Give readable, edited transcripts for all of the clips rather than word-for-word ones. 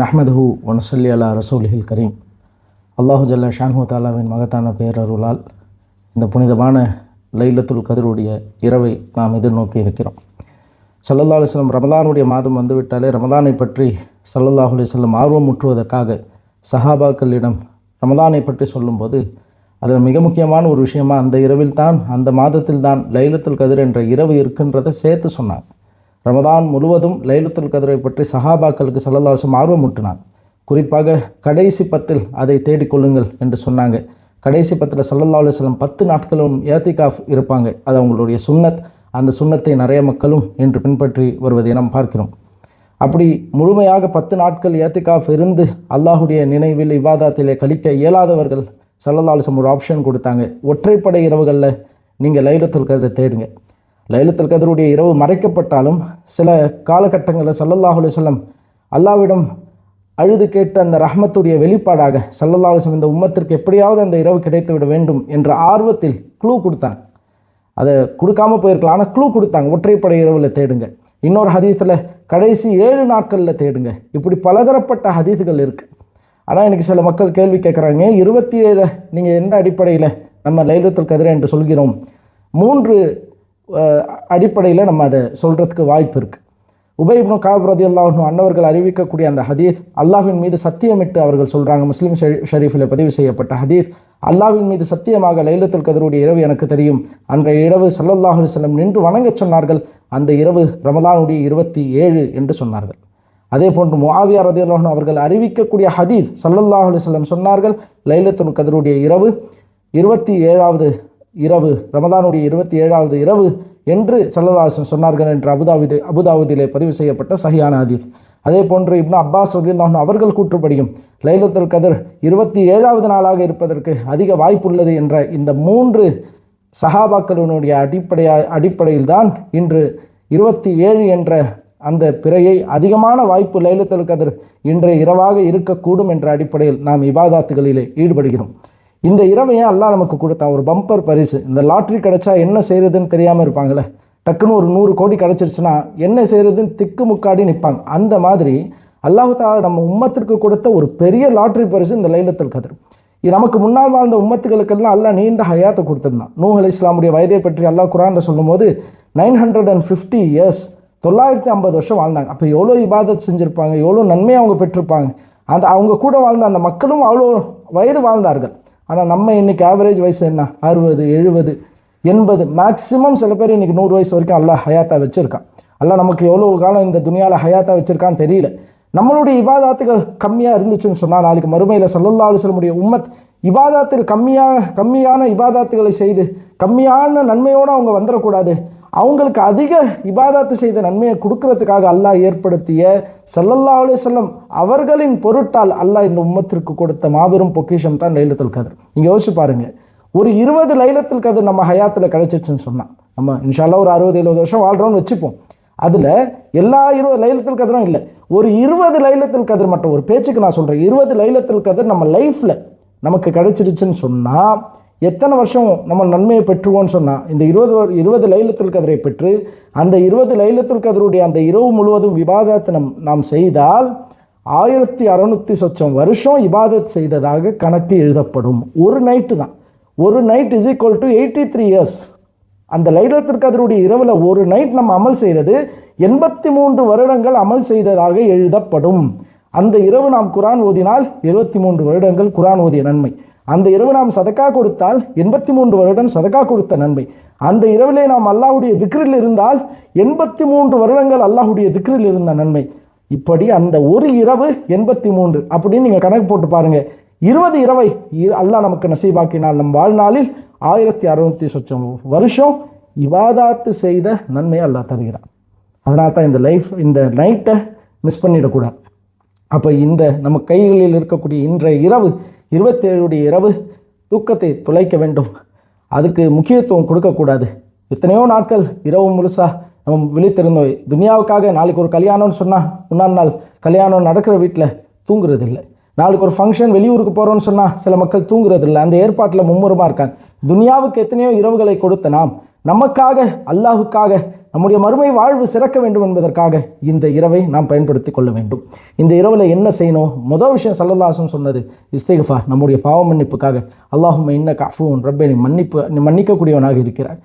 நஹ்மதுஹு வனுஸல்லி அலா ரசூலிஹில் கரீம். அல்லாஹு ஜல்ல ஷான்ஹு தாலாவின் மகத்தான பேரருளால் இந்த புனிதமான லைலத்துல் கத்ருடைய இரவை நாம் எதிர்நோக்கி இருக்கிறோம். ஸல்லல்லாஹு அலைஹி வஸல்லம் ரமதானுடைய மாதம் வந்துவிட்டாலே ரமதானை பற்றி ஸல்லல்லாஹு அலைஹி வஸல்லம் ஆர்வம் முற்றுவதற்காக சஹாபாக்களிடம் ரமதானை பற்றி சொல்லும்போது அதில் மிக முக்கியமான ஒரு விஷயமாக அந்த இரவில் தான், அந்த மாதத்தில் தான் லைலத்துல் கத்ர் என்ற இரவு இருக்கின்றதை சேர்த்து சொன்னாங்க. ரமதான் முழுவதும் லைலத்துல் கத்ரை பற்றி சஹாபாக்களுக்கு ஸல்லல்லாஹு அலைஹி வஸல்லம் ஆர்வம் ஊட்டினாங்க. குறிப்பாக கடைசி 10 அதை தேடிக்கொள்ளுங்கள் என்று சொன்னாங்க. கடைசி 10 ஸல்லல்லாஹு அலைஹி வஸல்லம் 10 நாட்களும் ஏத்திகாஃப் இருப்பாங்க. அது அவங்களுடைய சுன்னத். அந்த சுன்னத்தை நிறைய மக்களும் இன்று பின்பற்றி வருவதை நாம் பார்க்கிறோம். அப்படி முழுமையாக 10 நாட்கள் ஏத்திகாஃப் இருந்து அல்லாஹுடைய நினைவில் இபாதத்திலே கழிக்க இயலாதவர்கள் ஸல்லல்லாஹு அலைஹி வஸல்லம் ஒரு ஆப்ஷன் கொடுத்தாங்க. ஒற்றைப்படை இரவுகளில் நீங்கள் லைலத்துல் கத்ரை தேடுங்க. லைலத்துல் கத்ருடைய இரவு மறைக்கப்பட்டாலும் சில காலகட்டங்களில் ஸல்லல்லாஹு அலைஹி வஸல்லம் அல்லாஹ்விடம் அழுது கேட்ட அந்த ரஹ்மத்துடைய வெளிப்பாடாக ஸல்லல்லாஹு அலைஹி வஸல்லம் இந்த உம்மத்திற்கு எப்படியாவது அந்த இரவு கிடைத்து விட வேண்டும் என்ற ஆர்வத்தில் க்ளூ கொடுத்தாங்க. அதை கொடுக்காமல் போயிருக்கலாம், ஆனால் க்ளூ கொடுத்தாங்க. ஒற்றைப்படை இரவில் தேடுங்க. இன்னொரு ஹதீஸில் கடைசி 7 நாட்களில் தேடுங்க. இப்படி பலதரப்பட்ட ஹதீஸுகள் இருக்குது. ஆனால் இன்றைக்கி சில மக்கள் கேள்வி கேட்குறாங்க, 27 நீங்கள் எந்த அடிப்படையில் நம்ம லைலத்துல் கத்ர் என்று சொல்கிறோம்? 3 அடிப்படையில் நம்ம அதை சொல்கிறதுக்கு வாய்ப்பு இருக்குது. உபை இப்னு கஅப் ரலியல்லாஹு அன்ஹு அன்னவர்கள் அறிவிக்கக்கூடிய அந்த ஹதீஸ் அல்லாஹ்வின் மீது சத்தியமிட்டு அவர்கள் சொல்கிறாங்க. முஸ்லிம் ஷரீஃபில் பதிவு செய்யப்பட்ட ஹதீஸ், அல்லாஹ்வின் மீது சத்தியமாக லைலத்துல் கத்ருடைய இரவு எனக்கு தெரியும். அன்றைய இரவு ஸல்லல்லாஹு அலைஹி வஸல்லம் நின்று வணங்கச் சொன்னார்கள். அந்த இரவு ரமலானுடைய 27 என்று சொன்னார்கள். அதே போன்று முஆவியா ரலியல்லாஹு அன்ஹு அவர்கள் அறிவிக்கக்கூடிய ஹதீஸ் ஸல்லல்லாஹு அலைஹி வஸல்லம் சொன்னார்கள், லைலத்துல் கத்ருடைய இரவு 27வது இரவு, ரமதானுடைய 27வது இரவு என்று ஸல்லல்லாஹு அலைஹி வஸல்லம் சொன்னார்கள் என்று அபுதாவுதிலே பதிவு செய்யப்பட்ட சஹீஹான ஹதீஸ். அதே போன்று இப்னு அப்பாஸ் ரலியல்லாஹு அன்ஹு அவர்கள் கூற்றுப்படியும் லைலத்துல் கத்ர் 27வது நாளாக இருப்பதற்கு அதிக வாய்ப்புள்ளது என்ற இந்த 3 சஹாபாக்களினுடைய அடிப்படையில் தான் இன்று 27 என்ற அந்த பிறையை அதிகமான வாய்ப்பு லைலத்துல் கத்ர் இன்றைய இரவாக இருக்கக்கூடும் என்ற அடிப்படையில் நாம் இபாதாத்துகளிலே ஈடுபடுகிறோம். இந்த இரவையை அல்லாஹ் நமக்கு கொடுத்தான், ஒரு பம்பர் பரிசு. இந்த லாட்ரி கிடச்சா என்ன செய்கிறதுன்னு தெரியாமல் இருப்பாங்களே, டக்குன்னு ஒரு 100 கோடி கிடச்சிருச்சுன்னா என்ன செய்கிறதுன்னு திக்கு முக்காடி நிற்பாங்க. அந்த மாதிரி அல்லாஹ் தஆலா நம்ம உம்மத்திற்கு கொடுத்த ஒரு பெரிய லாட்ரி பரிசு இந்த லைலத்துல் கத்ர். நமக்கு முன்னால் வாழ்ந்த உம்மத்துகளுக்கெல்லாம் அல்லாஹ் நீண்ட ஹயாத்தை கொடுத்துருந்தான். நூஹ் அலைஹிஸ்ஸலாமுடைய வயதை பற்றி அல்லாஹ் குர்ஆனில் சொல்லும்போது 950 இயர்ஸ், 950 வருஷம் வாழ்ந்தாங்க. அப்போ எவ்வளோ இபாதத் செஞ்சுருப்பாங்க, எவ்வளோ நன்மையை அவங்க பெற்றிருப்பாங்க. அவங்க கூட வாழ்ந்த அந்த மக்களும் அவ்வளோ வயது வாழ்ந்தார்கள். ஆனால் நம்ம இன்றைக்கி ஆவரேஜ் வயசு என்ன, 60, 70, 80, மேக்ஸிமம் சில பேர் இன்றைக்கி 100 வயசு வரைக்கும் அல்லாஹ் ஹயாத்தா வச்சுருக்கான். அல்லாஹ் நமக்கு எவ்வளோ காலம் இந்த துனியாவில் ஹயாத்தா வச்சுருக்கான்னு தெரியல. நம்மளுடைய இபாதாத்துகள் கம்மியாக இருந்துச்சுன்னு சொன்னால் நாளைக்கு மறுமையில் ஸல்லல்லாஹு அலைஹி வஸல்லம் உம்மத் இபாதாத்தில் கம்மியான இபாதாத்துகளை செய்து கம்மியான நன்மையோடு அவங்க வந்துடக்கூடாது. அவங்களுக்கு அதிக இபாதாத்து செய்த நன்மையை கொடுக்கறதுக்காக அல்லாஹ் ஏற்படுத்திய ஸல்லல்லாஹு அலைஹி வஸல்லம் அவர்களின் பொருட்டால் அல்லாஹ் இந்த உம்மத்திற்கு கொடுத்த மாபெரும் பொக்கிஷம் தான் லைலத்துல் கத்ர். நீங்கள் யோசிச்சு பாருங்கள், ஒரு 20 லைலத்துல் கத்ர் நம்ம ஹயாத்தில் கிடைச்சிச்சுன்னு சொன்னால், நம்ம இன்ஷா அல்லாஹ் ஒரு 60-70 வருஷம் வாழ்கிறோன்னு வச்சுப்போம். அதில் எல்லா 20 லைலத்துல் கத்ரும் இல்லை, ஒரு 20 லைலத்துல் கத்ர் மட்டும், ஒரு பேச்சுக்கு நான் சொல்கிறேன், 20 லைலத்துல் கத்ர் நம்ம லைஃப்பில் நமக்கு கிடைச்சிருச்சுன்னு சொன்னால் எத்தனை வருஷம் நம்ம நன்மையை பெற்றுவோன்னு சொன்னால், இந்த 20 லைலத்துல் கத்ரை பெற்று அந்த 20 லைலத்துல் கத்ருடைய அந்த இரவு முழுவதும் இபாதத்தை நாம் செய்தால் 1600 சொச்சம் வருஷம் இபாதத் செய்ததாக கணக்கு எழுதப்படும். ஒரு நைட்டு தான், ஒரு night is equal to 83 years. அந்த லைலத்துல் கத்ருடைய இரவில் ஒரு நைட் நம்ம அமல் செய்கிறது 83 வருடங்கள் அமல் செய்ததாக எழுதப்படும். அந்த இரவு நாம் குர்ஆன் ஓதினால் 73 வருடங்கள் குர்ஆன் ஓதிய நன்மை. அந்த இரவு நாம் சதக்கா கொடுத்தால் 83 வருடம் சதக்கா கொடுத்த நன்மை. அந்த இரவிலே நாம் அல்லாஹ்வுடைய திக்ரில் இருந்தால் 83 வருடங்கள் அல்லாஹ்வுடைய திக்ரில் இருந்த நன்மை. இப்படி அந்த ஒரு இரவு 83 அப்படின்னு நீங்கள் கணக்கு போட்டு பாருங்கள். 20 இரவை அல்லாஹ் நமக்கு நசீபாக்கினால் நம் வாழ்நாளில் 1600 சொச்சம் வருஷம் இபாதாத்து செய்த நன்மையை அல்லாஹ் தருகிறான். அதனால தான் இந்த நைட்டை மிஸ் பண்ணிடக்கூடாது. அப்போ இந்த நம்ம கைகளில் இருக்கக்கூடிய இன்றைய இரவு 27 இரவு தூக்கத்தை துளைக்க வேண்டும். அதுக்கு முக்கியத்துவம் கொடுக்கக்கூடாது. எத்தனையோ நாட்கள் இரவு முழுசாக நம்ம விழித்திருந்தோம். துனியாவுக்காக நாளைக்கு ஒரு கல்யாணம்னு சொன்னால் முன்னாள் நாள் கல்யாணம் நடக்கிற வீட்டில் தூங்குறது இல்லை. நாளைக்கு ஒரு ஃபங்க்ஷன் வெளியூருக்கு போகிறோன்னு சொன்னால் சில மக்கள் தூங்குறது இல்லை, அந்த ஏற்பாட்டில் மும்முரமாக இருக்காங்க. துனியாவுக்கு எத்தனையோ இரவுகளை கொடுத்த நாம் நமக்காக, அல்லாஹுக்காக, நம்முடைய மறுமை வாழ்வு சிறக்க வேண்டும் என்பதற்காக இந்த இரவை நாம் பயன்படுத்தி கொள்ள வேண்டும். இந்த இரவில் என்ன செய்யணும்? முதல் விஷயம் ஸல்லல்லாஹு அலைஹி வஸல்லம் சொன்னது இஸ்திக்ஃபார், நம்முடைய பாவ மன்னிப்புக்காக. அல்லாஹும்ம இன்னக அஃபூன் ரப்பே, நீ மன்னிக்கக்கூடியவனாக இருக்கிறாய்.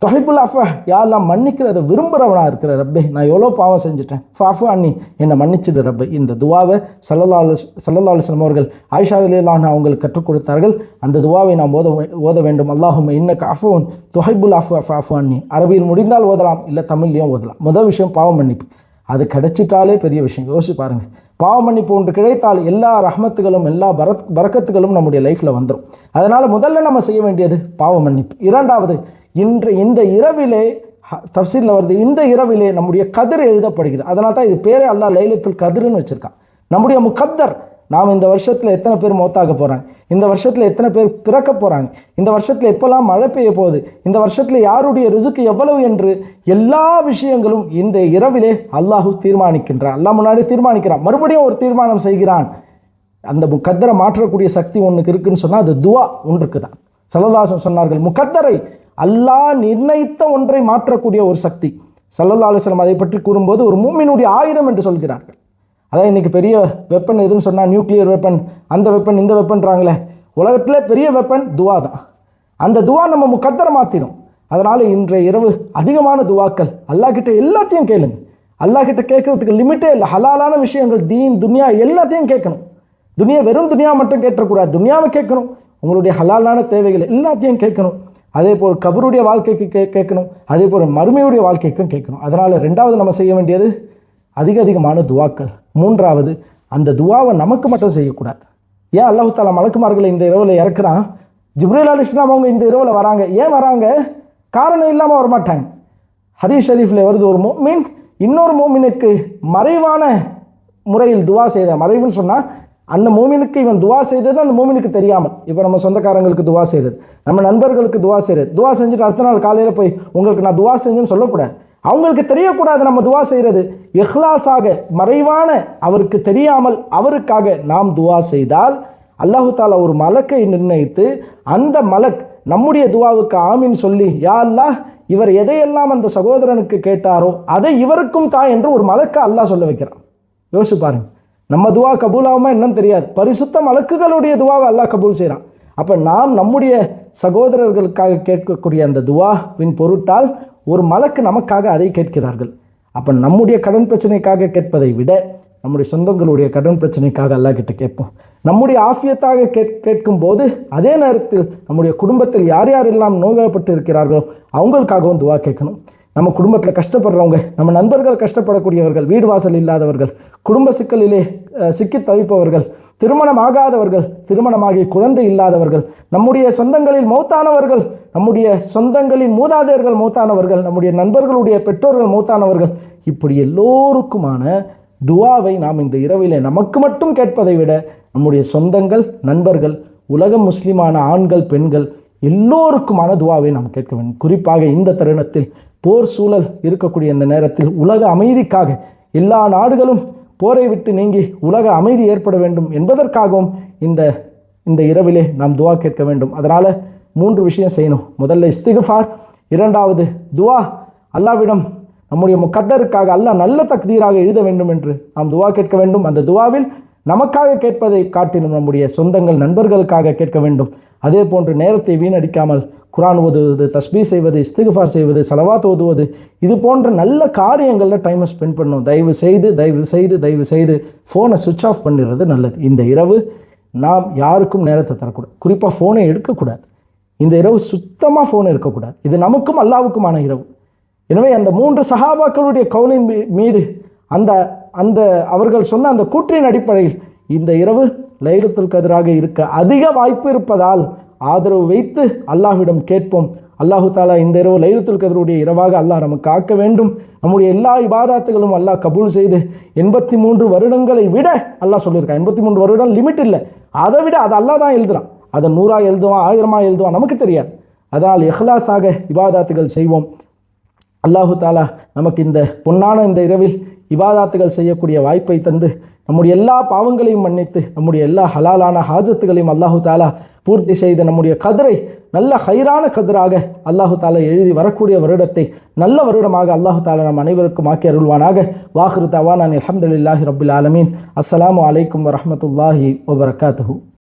தொஹிப்புல் அஃப, யாரெல்லாம் மன்னிக்கிறத விரும்புகிறவனாக இருக்கிற ரப்பே, நான் எவ்வளோ பாவம் செஞ்சுட்டேன், ஃபஃபு அன்னி, என்னை மன்னிச்சிடு ரப்பே. இந்த துவாவை ஸல்லல்லாஹு அலைஹி வஸல்லம் அவர்கள் ஆயிஷா ரலியல்லாஹு அன்ஹா அவங்களுக்கு கற்றுக் கொடுத்தார்கள். அந்த துவாவை நாம் ஓத வேண்டும். அல்லாஹும்ம இன்னக அஃபூன் தொஹிப்புல் அஃப ஃபஃபு அன்னி. அரபியில் முடிந்தால் ஓதலாம், இல்லை தமிழ்லையும் ஓதலாம். முதல் விஷயம் பாவ மன்னிப்பு. அது கிடைச்சிட்டாலே பெரிய விஷயம். யோசிச்சு பாருங்கள், பாவ மன்னிப்பு ஒன்று கிடைத்தால் எல்லா ரஹ்மத்துகளும் எல்லா பரக்கத்துகளும் நம்முடைய லைஃப்பில் வந்துடும். அதனால் முதல்ல நம்ம செய்ய வேண்டியது பாவ மன்னிப்பு. இரண்டாவது, இந்த இரவிலே தஃப்சீரில் வருது, இந்த இரவிலே நம்முடைய கதிர் எழுதப்படுகிறது. அதனால தான் இது பேரே அல்லாஹ் லைலத்துல் கதிர்னு வச்சுருக்கான். நம்முடைய முகத்தர், நாம் இந்த வருஷத்தில் எத்தனை பேர் மௌத்தாக போகிறாங்க, இந்த வருஷத்தில் எத்தனை பேர் பிறக்க போகிறாங்க, இந்த வருஷத்தில் எப்போல்லாம் மழை பெய்ய போகுது, இந்த வருஷத்தில் யாருடைய ரிசுக்கு எவ்வளவு என்று எல்லா விஷயங்களும் இந்த இரவிலே அல்லாஹு தீர்மானிக்கின்றான். அல்லாஹ் முன்னாடி தீர்மானிக்கிறான், மறுபடியும் ஒரு தீர்மானம் செய்கிறான். அந்த முகத்தரை மாற்றக்கூடிய சக்தி ஒன்றுக்கு இருக்குன்னு சொன்னால் அது துவா ஒன்றுக்கு தான். ஸல்லல்லாஹு அலைஹி வஸல்லம் சொன்னார்கள், முகத்தரை அல்லாஹ் நிர்ணயித்த ஒன்றை மாற்றக்கூடிய ஒரு சக்தி. ஸல்லல்லாஹு அலைஹி வஸல்லம் அதை பற்றி கூறும்போது ஒரு மூமினுடைய ஆயுதம் என்று சொல்கிறார்கள். அதான் இன்றைக்கி பெரிய வெப்பன் எதுன்னு சொன்னால் நியூக்ளியர் வெப்பன், அந்த வெப்பன், இந்த வெப்பன்றாங்களே. உலகத்திலே பெரிய வெப்பன் துவா தான். அந்த துவா நம்ம முகத்தரை மாற்றிடும். அதனால் இன்றைய இரவு அதிகமான துவாக்கள், அல்லாஹ் கிட்ட எல்லாத்தையும் கேளுங்க. அல்லாஹ் கிட்ட கேட்கறதுக்கு லிமிட்டே இல்லை. ஹலாலான விஷயங்கள், தீன், துனியா எல்லாத்தையும் கேட்கணும். வெறும் துனியா மட்டும் கேட்டக்கூடாது, துனியாவை கேட்கணும். உங்களுடைய ஹலாலான தேவைகள் எல்லாத்தையும் கேட்கணும். அதே போல் கபருடைய வாழ்க்கைக்கு கேட்கணும், அதே போல் மறுமையுடைய வாழ்க்கைக்கும் கேட்கணும். அதனால் ரெண்டாவது நம்ம செய்ய வேண்டியது அதிகமான துவாக்கள். மூன்றாவது, அந்த துவாவை நமக்கு மட்டும் செய்யக்கூடாது. ஏன் அல்லாஹ் தஆலா மலக்குமார்களை இந்த இரவில் இறக்குறான்? ஜிப்ரீல் அலைஹிஸ்ஸலாம் அவங்க இந்த இரவில் வராங்க. ஏன் வராங்க? காரணம் இல்லாமல் வரமாட்டாங்க. ஹதீஸ் ஷரீஃபில் வருது, ஒரு மோமின் இன்னொரு மோமினுக்கு மறைவான முறையில் துவா செய்த, மறைவுன்னு சொன்னால் அந்த மோமினுக்கு இவன் துவா செய்தது அந்த மோமினுக்கு தெரியாமல். இப்போ நம்ம சொந்தக்காரங்களுக்கு துவா செய்கிறது, நம்ம நண்பர்களுக்கு துவா செய்கிறது, துவா செஞ்சுட்டு அடுத்த நாள் காலையில் போய் உங்களுக்கு நான் துவா செஞ்சேன்னு சொல்லக்கூடாது. அவங்களுக்கு தெரியக்கூடாது நம்ம துவா செய்கிறது. இஹ்லாஸாக, மறைவான, அவருக்கு தெரியாமல் அவருக்காக நாம் துவா செய்தால் அல்லாஹு தஆலா ஒரு மலக்கை நிர்ணயித்து அந்த மலக் நம்முடைய துவாவுக்கு ஆமீன் சொல்லி, யா அல்லாஹ், இவர் எதையெல்லாம் அந்த சகோதரனுக்கு கேட்டாரோ அதை இவருக்கும் தா என்று ஒரு மலக்கை அல்லாஹ் சொல்ல வைக்கிறான். யோசிச்சு பாருங்க, நம்ம துவா கபூலாகுமா என்னன்னு தெரியாது, பரிசுத்த மலக்குகளுடைய துவாவை அல்லாஹ் கபூல் செய்கிறான். அப்போ நாம் நம்முடைய சகோதரர்களுக்காக கேட்கக்கூடிய அந்த துவாவின் பொருட்டால் ஒரு மலக்கு நமக்காக அதை கேட்கிறார்கள். அப்போ நம்முடைய கடன் பிரச்சனைக்காக கேட்பதை விட நம்முடைய சொந்தங்களுடைய கடன் பிரச்சனைக்காக அல்லாஹ் கிட்ட கேட்போம். நம்முடைய ஆஃபியத்தாக கேட்கும் போது அதே நேரத்தில் நம்முடைய குடும்பத்தில் யார் யாரெல்லாம் நோய்வாய்ப்பட்டு இருக்கிறார்களோ அவங்களுக்காகவும் துவா கேட்கணும். நம்ம குடும்பத்தில் கஷ்டப்படுறவங்க, நம்ம நண்பர்கள் கஷ்டப்படக்கூடியவர்கள், வீடு வாசல் இல்லாதவர்கள், குடும்ப சிக்கலிலே சிக்கி தவிப்பவர்கள், திருமணம் ஆகாதவர்கள், திருமணமாகி குழந்தை இல்லாதவர்கள், நம்முடைய சொந்தங்களில் மௌத்தானவர்கள், நம்முடைய சொந்தங்களின் மூதாதையர்கள் மௌத்தானவர்கள், நம்முடைய நண்பர்களுடைய பெற்றோர்கள் மௌத்தானவர்கள், இப்படி எல்லோருக்குமான துவாவை நாம் இந்த இரவிலே நமக்கு மட்டும் கேட்பதை விட நம்முடைய சொந்தங்கள், நண்பர்கள், உலக முஸ்லிமான ஆண்கள், பெண்கள் எல்லோருக்குமான துவாவை நாம் கேட்க வேண்டும். குறிப்பாக இந்த தருணத்தில் போர் சூழல் இருக்கக்கூடிய இந்த நேரத்தில் உலக அமைதிக்காக, எல்லா நாடுகளும் போரை விட்டு நீங்கி உலக அமைதி ஏற்பட வேண்டும் என்பதற்காகவும் இந்த இரவிலே நாம் துவா கேட்க வேண்டும். அதனால் 3 விஷயம் செய்யணும். முதல்ல இஸ்திக்ஃபார், இரண்டாவது துவா, அல்லாஹ்விடம் நம்முடைய முகத்தருக்காக அல்லாஹ் நல்ல தக்தீராக எழுத வேண்டும் என்று நாம் துவா கேட்க வேண்டும். அந்த துவாவில் நமக்காக கேட்பதை காட்டிலும் நம்முடைய சொந்தங்கள், நண்பர்களுக்காக கேட்க வேண்டும். அதே போன்று நேரத்தை வீணடிக்காமல் குர்ஆன் ஓதுவது, தஸ்பீ செய்வது, இஸ்திக்ஃபார் செய்வது, ஸலவாத் ஓதுவது, இது போன்ற நல்ல காரியங்களில் டைமை ஸ்பெண்ட் பண்ணணும். தயவு செய்து ஃபோனை சுவிட்ச் ஆஃப் பண்ணிடுறது நல்லது. இந்த இரவு நாம் யாருக்கும் நேரத்தை தரக்கூடாது. குறிப்பாக ஃபோனை எடுக்கக்கூடாது. இந்த இரவு சுத்தமாக ஃபோன் இருக்கக்கூடாது. இது நமக்கும் அல்லாஹ்வுக்குமான இரவு. எனவே அந்த 3 சஹாபாக்களுடைய கவுலின் மீது அந்த அவர்கள் சொன்ன அந்த கூற்றின் அடிப்படையில் இந்த இரவு லைலத்துல் கத்ராக இருக்க அதிக வாய்ப்பு இருப்பதால் ஆதரவு வைத்து அல்லாஹ்விடம் கேட்போம். அல்லாஹு தாலா இந்த இரவு லைலத்துல் கத்ருடைய இரவாக அல்லாஹ் நமக்கு ஆக்க வேண்டும். நம்முடைய எல்லா இபாதாத்துகளும் அல்லாஹ் கபூல் செய்து 83 வருடங்களை விட அல்லாஹ் சொல்லியிருக்கான். 83 வருடம் லிமிட் இல்லை, அதை விட அது அல்லாஹ் தான் எழுதுறான். அதை 100 எழுதுவான், 1000 எழுதுவான், நமக்கு தெரியாது. அதனால் இஹ்லாஸாக இபாதாத்துகள் செய்வோம். அல்லாஹு தாலா நமக்கு இந்த பொன்னான இந்த இரவில் இபாதாத்துகள் செய்யக்கூடிய வாய்ப்பை தந்து நம்முடைய எல்லா பாவங்களையும் மன்னித்து நம்முடைய எல்லா ஹலாலான ஹாஜத்துகளையும் அல்லாஹு தாலா பூர்த்தி செய்து நம்முடைய கதிரை நல்ல ஹைரான கதிராக அல்லாஹு தாலா எழுதி வரக்கூடிய வருடத்தை நல்ல வருடமாக அல்லாஹு தாலா நம் அனைவருக்கும் ஆக்கி அருள்வானாக. வாஹிரு தவானா அல்ஹம்துலில்லாஹி ரப்பில் ஆலமீன். அஸ்ஸலாமு அலைக்கும் வரஹ்மத்துல்லாஹி வபரகாத்துஹு.